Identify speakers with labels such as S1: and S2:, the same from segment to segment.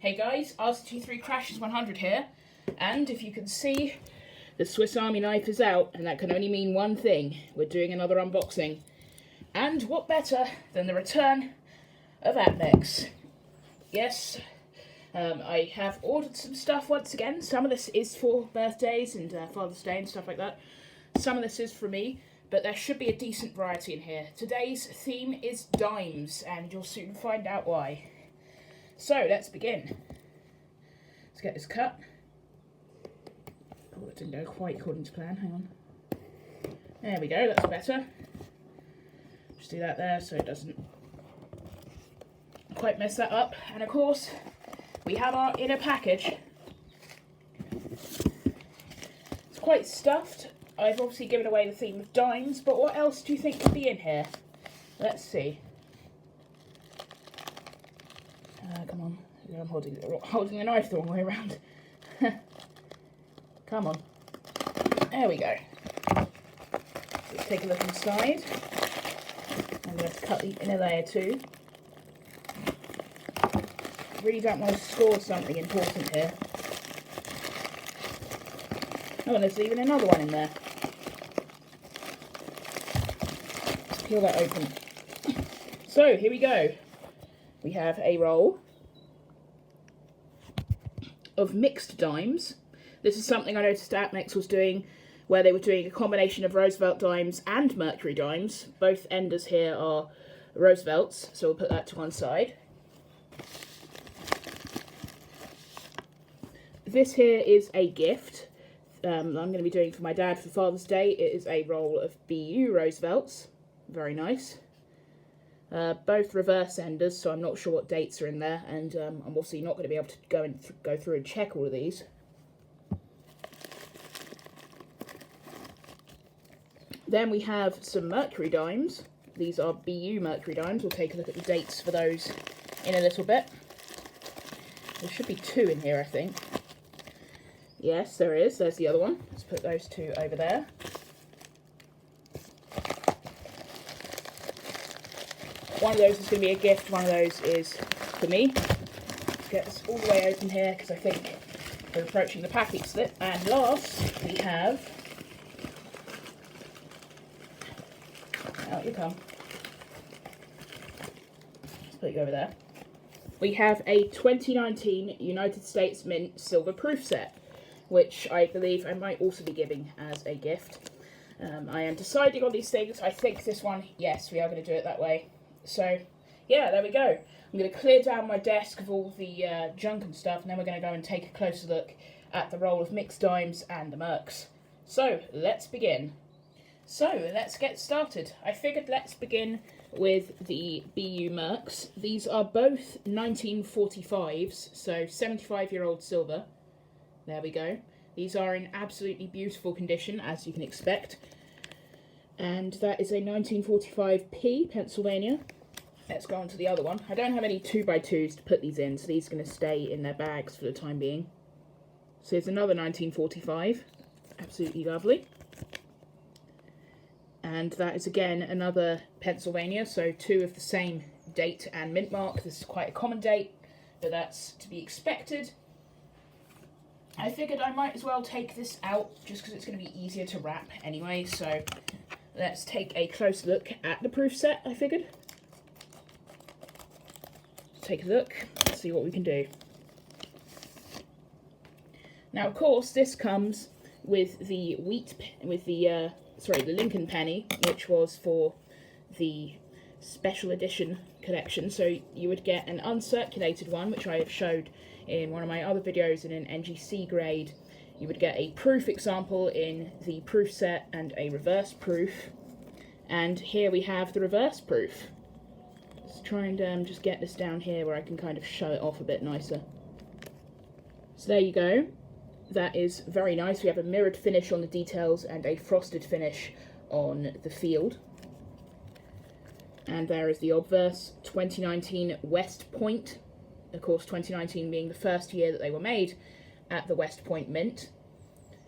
S1: Hey guys, RC23 Crashes 100 here, and if you can see, the Swiss Army knife is out, and that can only mean one thing: we're doing another unboxing. And what better than the return of APMEX? Yes, I have ordered some stuff once again. Some of this is for birthdays and Father's Day and stuff like that. Some of this is for me, but there should be a decent variety in here. Today's theme is dimes, and you'll soon find out why. So, let's begin. Let's get this cut. Oh, it didn't go quite according to plan, hang on. There we go, that's better. Just do that there so it doesn't quite mess that up. And of course, we have our inner package. It's quite stuffed. I've obviously given away the theme of dimes, but what else do you think could be in here? Let's see. Come on, I'm holding the knife the wrong way around. Come on. There we go. Let's take a look inside. I'm going to cut the inner layer too. Really don't want to score something important here. Oh, and there's even another one in there. Let's peel that open. So, here we go. We have a roll of mixed dimes. This is something I noticed APMEX was doing, where they were doing a combination of Roosevelt dimes and Mercury dimes. Both enders here are Roosevelts, so we'll put that to one side. This here is a gift I'm going to be doing for my dad for Father's Day. It is a roll of BU Roosevelts. Very nice. Both reverse enders, so I'm not sure what dates are in there, and I'm obviously not going to be able to go through and check all of these. Then we have some Mercury dimes. These are BU Mercury dimes. We'll take a look at the dates for those in a little bit. There should be two in here, I think. Yes, there is. There's the other one. Let's put those two over there. One of those is going to be a gift, one of those is for me. Let's get this all the way open here, because I think we're approaching the packing slip. And last, we have... Out you come. Let's put you over there. We have a 2019 United States Mint silver proof set, which I believe I might also be giving as a gift. I am deciding on these things. I think this one, yes, we are going to do it that way. So, yeah, there we go. I'm going to clear down my desk of all the junk and stuff, and then we're going to go and take a closer look at the roll of mixed dimes and the Mercs. So, let's begin. So, let's get started. I figured let's begin with the BU Mercs. These are both 1945s, so 75-year-old silver. There we go. These are in absolutely beautiful condition, as you can expect. And that is a 1945P, Pennsylvania. Let's go on to the other one. I don't have any 2x2s to put these in, so these are going to stay in their bags for the time being. So here's another 1945. Absolutely lovely. And that is again another Pennsylvania, so two of the same date and mint mark. This is quite a common date, but that's to be expected. I figured I might as well take this out, just because it's going to be easier to wrap anyway, so let's take a close look at the proof set, I figured. Take a look, see what we can do. Now, of course, this comes with the the Lincoln penny, which was for the special edition collection. So you would get an uncirculated one, which I have showed in one of my other videos in an NGC grade. You would get a proof example in the proof set and a reverse proof. And here we have the reverse proof. Let's try and just get this down here where I can kind of show it off a bit nicer. So there you go. That is very nice. We have a mirrored finish on the details and a frosted finish on the field. And there is the obverse 2019 West Point. Of course, 2019 being the first year that they were made at the West Point Mint,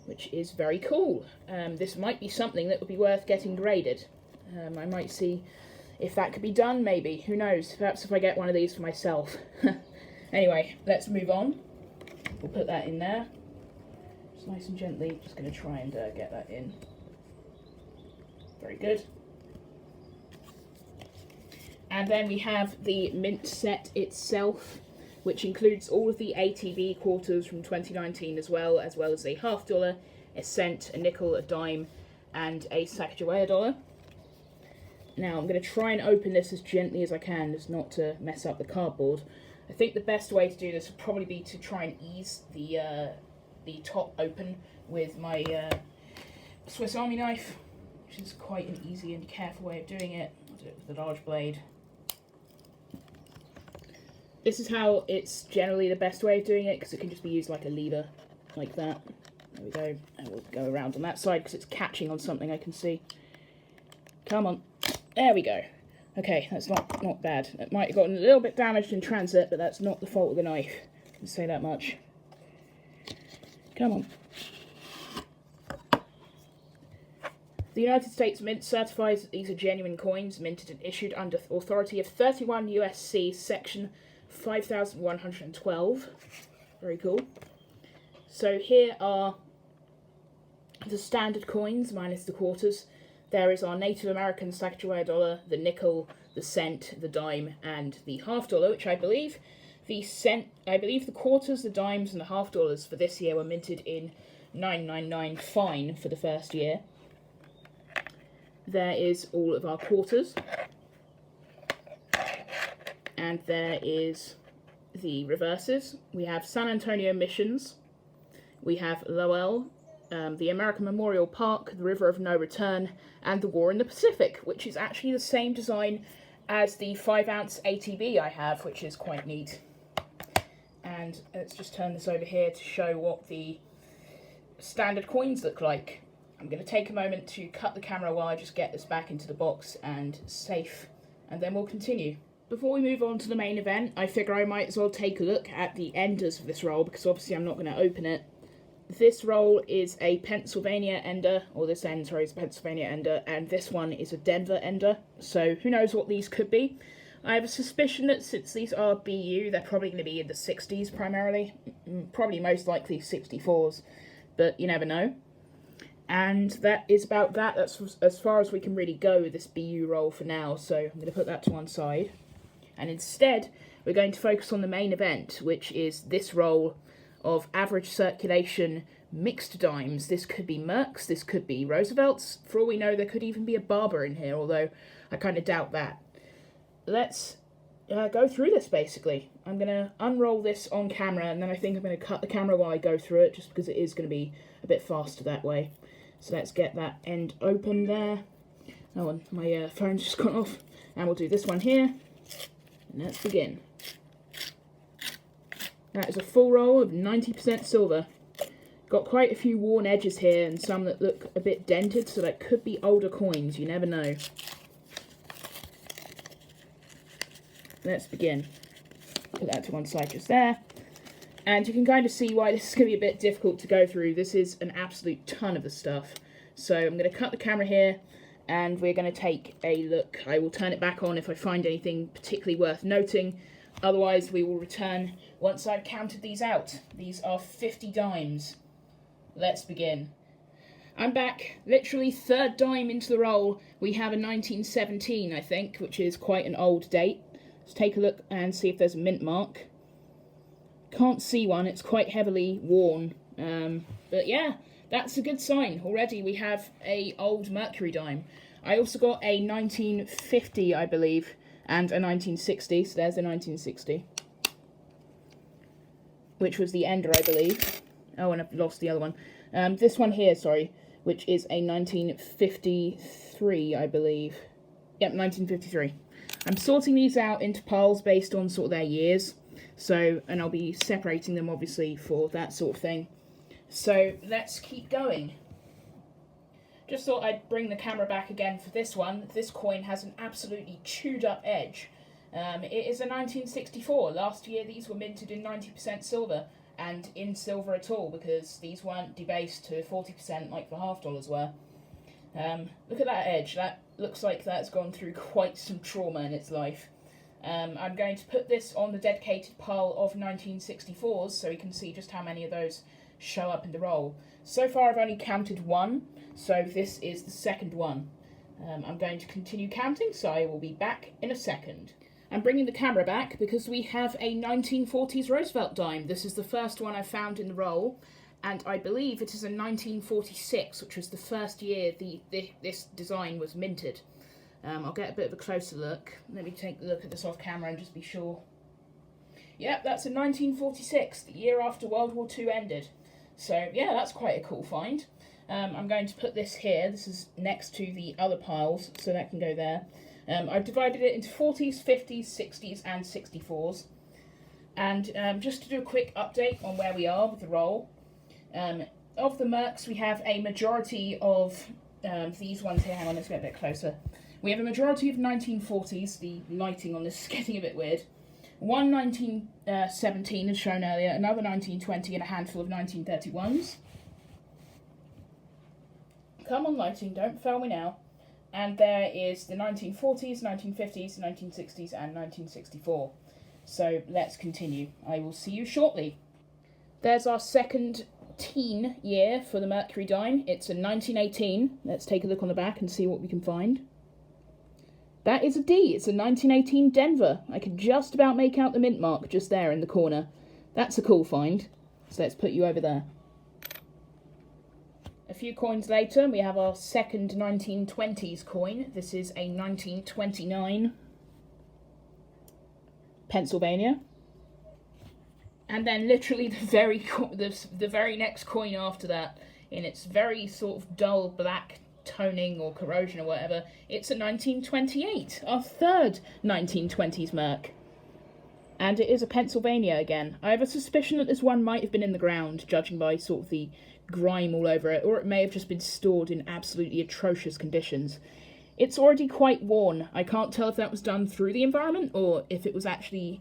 S1: which is very cool. This might be something that would be worth getting graded. I might see if that could be done, maybe. Who knows? Perhaps if I get one of these for myself. Anyway, let's move on. We'll put that in there. Just nice and gently, just going to try and get that in. Very good. And then we have the mint set itself, which includes all of the ATB quarters from 2019 as well as a $half, a cent, a nickel, a dime, and a Sacagawea dollar. Now I'm going to try and open this as gently as I can, as not to mess up the cardboard. I think the best way to do this would probably be to try and ease the top open with my Swiss Army knife, which is quite an easy and careful way of doing it. I'll do it with the large blade. This is how it's generally the best way of doing it, because it can just be used like a lever, like that. There we go. And we'll go around on that side because it's catching on something I can see. Come on. There we go. Okay, that's not bad. It might have gotten a little bit damaged in transit, but that's not the fault of the knife. I can say that much. Come on. The United States Mint certifies that these are genuine coins, minted and issued under authority of 31 U.S.C. Section 5112. Very cool. So here are the standard coins minus the quarters. There is our Native American Sacagawea dollar, the nickel, the cent, the dime, and the $half, which I believe the quarters, the dimes, and the $half for this year were minted in 999 fine for the first year. There is all of our quarters. And there is the reverses. We have San Antonio Missions. We have Lowell, the American Memorial Park, the River of No Return, and the War in the Pacific, which is actually the same design as the 5-ounce ATB I have, which is quite neat. And let's just turn this over here to show what the standard coins look like. I'm going to take a moment to cut the camera while I just get this back into the box and safe, and then we'll continue. Before we move on to the main event, I figure I might as well take a look at the enders of this roll, because obviously I'm not going to open it. This roll is a Pennsylvania ender, or this end, sorry, is a Pennsylvania ender, and this one is a Denver ender, so who knows what these could be. I have a suspicion that since these are BU, they're probably going to be in the 60s primarily, probably most likely 64s, but you never know. And that is about that. That's as far as we can really go with this BU roll for now, so I'm going to put that to one side. And instead, we're going to focus on the main event, which is this roll of average circulation mixed dimes. This could be Mercs, this could be Roosevelts. For all we know, there could even be a Barber in here, although I kind of doubt that. Let's go through this, basically. I'm going to unroll this on camera, and then I think I'm going to cut the camera while I go through it, just because it is going to be a bit faster that way. So let's get that end open there. Oh, and my phone's just gone off. And we'll do this one here. And let's begin. That is a full roll of 90% silver. Got quite a few worn edges here and some that look a bit dented, so that could be older coins, you never know. Let's begin. Put that to one side just there. And you can kind of see why this is going to be a bit difficult to go through. This is an absolute ton of the stuff. So I'm going to cut the camera here, and we're going to take a look. I will turn it back on if I find anything particularly worth noting. Otherwise, we will return once I've counted these out. These are 50 dimes. Let's begin. I'm back, literally third dime into the roll. We have a 1917, I think, which is quite an old date. Let's take a look and see if there's a mint mark. Can't see one, it's quite heavily worn. But yeah, that's a good sign. Already we have a old Mercury dime. I also got a 1950, I believe, and a 1960, so there's a 1960. Which was the ender, I believe. Oh, and I've lost the other one. This one here, sorry, which is a 1953, I believe. Yep, 1953. I'm sorting these out into piles based on sort of their years. So, and I'll be separating them, obviously, for that sort of thing. So, let's keep going. Just thought I'd bring the camera back again for this one. This coin has an absolutely chewed up edge. It is a 1964. Last year these were minted in 90% silver, and in silver at all, because these weren't debased to 40% like the $half were. Look at that edge. That looks like that's gone through quite some trauma in its life. I'm going to put this on the dedicated pile of 1964s so you can see just how many of those show up in the roll. So far I've only counted one, so this is the second one. I'm going to continue counting, so I will be back in a second. I'm bringing the camera back because we have a 1940s Roosevelt dime. This is the first one I found in the roll, and I believe it is a 1946, which was the first year this design was minted. I'll get a bit of a closer look. Let me take a look at this off camera and just be sure. Yep, that's a 1946, the year after World War II ended. So yeah, that's quite a cool find. I'm going to put this here. This is next to the other piles, so that can go there. I've divided it into 40s, 50s, 60s and 64s. And just to do a quick update on where we are with the roll. Of the Mercs, we have a majority of these ones here. Hang on, let's get a bit closer. We have a majority of 1940s. The lighting on this is getting a bit weird. One 1917 as shown earlier, another 1920 and a handful of 1931s. Come on lighting, don't fail me now. And there is the 1940s, 1950s, 1960s and 1964. So let's continue. I will see you shortly. There's our second teen year for the Mercury dime. It's a 1918. Let's take a look on the back and see what we can find. That is a D. It's a 1918 Denver. I could just about make out the mint mark just there in the corner. That's a cool find. So let's put you over there. A few coins later, we have our second 1920s coin. This is a 1929 Pennsylvania. And then literally the very next coin after that, in its very sort of dull black toning or corrosion or whatever, it's a 1928, our third 1920s Merc. And it is a Pennsylvania again. I have a suspicion that this one might have been in the ground, judging by sort of the grime all over it, or it may have just been stored in absolutely atrocious conditions. It's already quite worn. I can't tell if that was done through the environment or if it was actually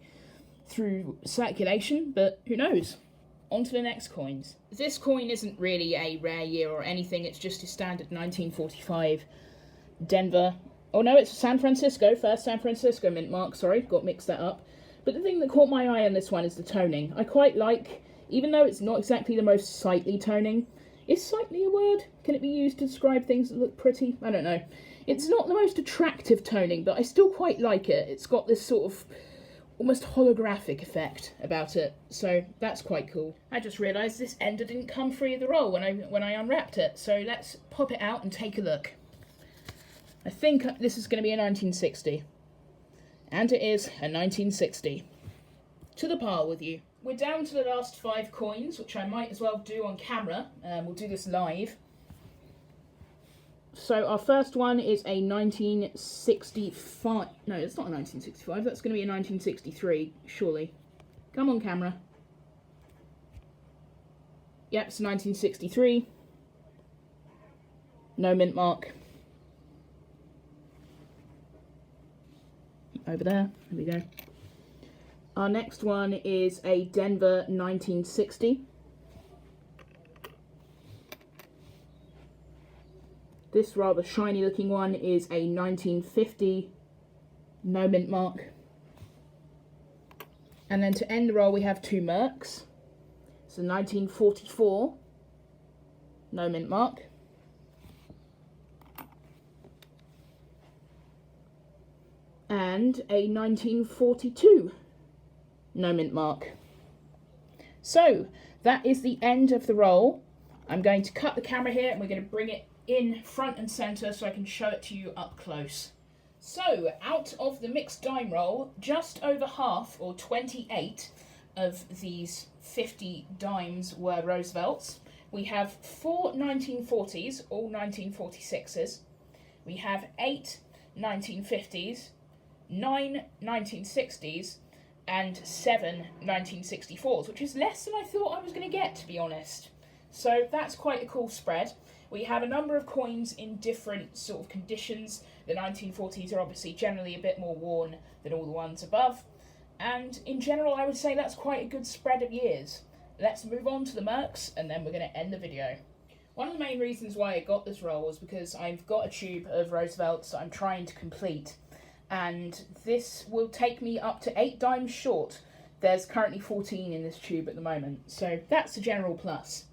S1: through circulation, but who knows. On to the next coins. This coin isn't really a rare year or anything, it's just a standard 1945 Denver. Oh no, it's San Francisco, first San Francisco mint mark, sorry, got mixed that up. But the thing that caught my eye on this one is the toning. I quite like, even though it's not exactly the most sightly toning, is sightly a word? Can it be used to describe things that look pretty? I don't know. It's not the most attractive toning, but I still quite like it. It's got this sort of almost holographic effect about it, so that's quite cool. I just realised this ender didn't come free of the roll when I unwrapped it, so let's pop it out and take a look. I think this is going to be a 1960, and it is a 1960. To the pile with you. We're down to the last 5 coins, which I might as well do on camera. We'll do this live. So our first one is a 1965. No, it's not a 1965. That's going to be a 1963, surely. Come on, camera. Yep, it's 1963. No mint mark. Over there. There we go. Our next one is a Denver 1960. This rather shiny looking one is a 1950, no mint mark. And then to end the roll we have 2 Mercs. It's a 1944, no mint mark. And a 1942, no mint mark. So that is the end of the roll. I'm going to cut the camera here and we're going to bring it in front and centre so I can show it to you up close. So out of the mixed dime roll, just over half, or 28 of these 50 dimes were Roosevelts. We have 4 1940s, all 1946s. We have 8 1950s, 9 1960s, and 7 1964s, which is less than I thought I was going to get, to be honest. So that's quite a cool spread. We have a number of coins in different sort of conditions. The 1940s are obviously generally a bit more worn than all the ones above. And in general, I would say that's quite a good spread of years. Let's move on to the Mercs, and then we're going to end the video. One of the main reasons why I got this roll was because I've got a tube of Roosevelts that I'm trying to complete. and this will take me up to 8 dimes short. There's currently 14 in this tube at the moment, so that's a general plus.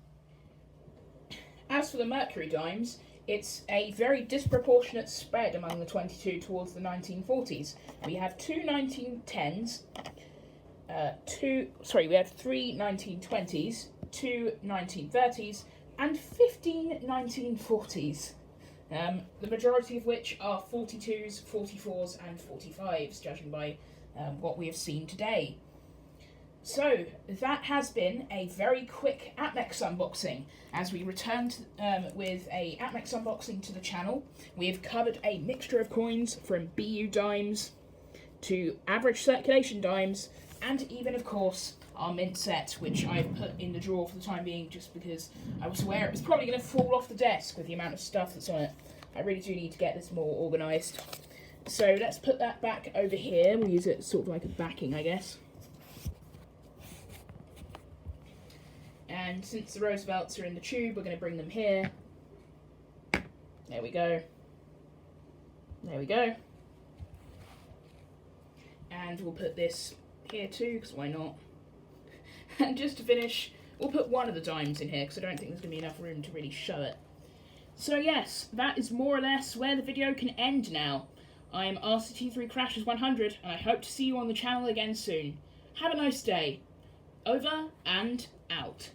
S1: As for the Mercury dimes, it's a very disproportionate spread among the 22 towards the 1940s. We have two 1910s, we have 3 1920s, 2 1930s, and 15 1940s. The majority of which are 42s, 44s, and 45s, judging by what we have seen today. So, that has been a very quick APMEX unboxing. As we returned with a APMEX unboxing to the channel, we have covered a mixture of coins from BU dimes to average circulation dimes, and even, of course, our mint set, which I've put in the drawer for the time being just because I was aware it was probably going to fall off the desk with the amount of stuff that's on it. I really do need to get this more organised. So let's put that back over here. We'll use it sort of like a backing, I guess. And since the Roosevelts are in the tube, we're going to bring them here. There we go. There we go. And we'll put this here too, because why not? And just to finish, we'll put one of the dimes in here, because I don't think there's going to be enough room to really show it. So yes, that is more or less where the video can end now. I'm RCT3Crashes100, and I hope to see you on the channel again soon. Have a nice day. Over and out.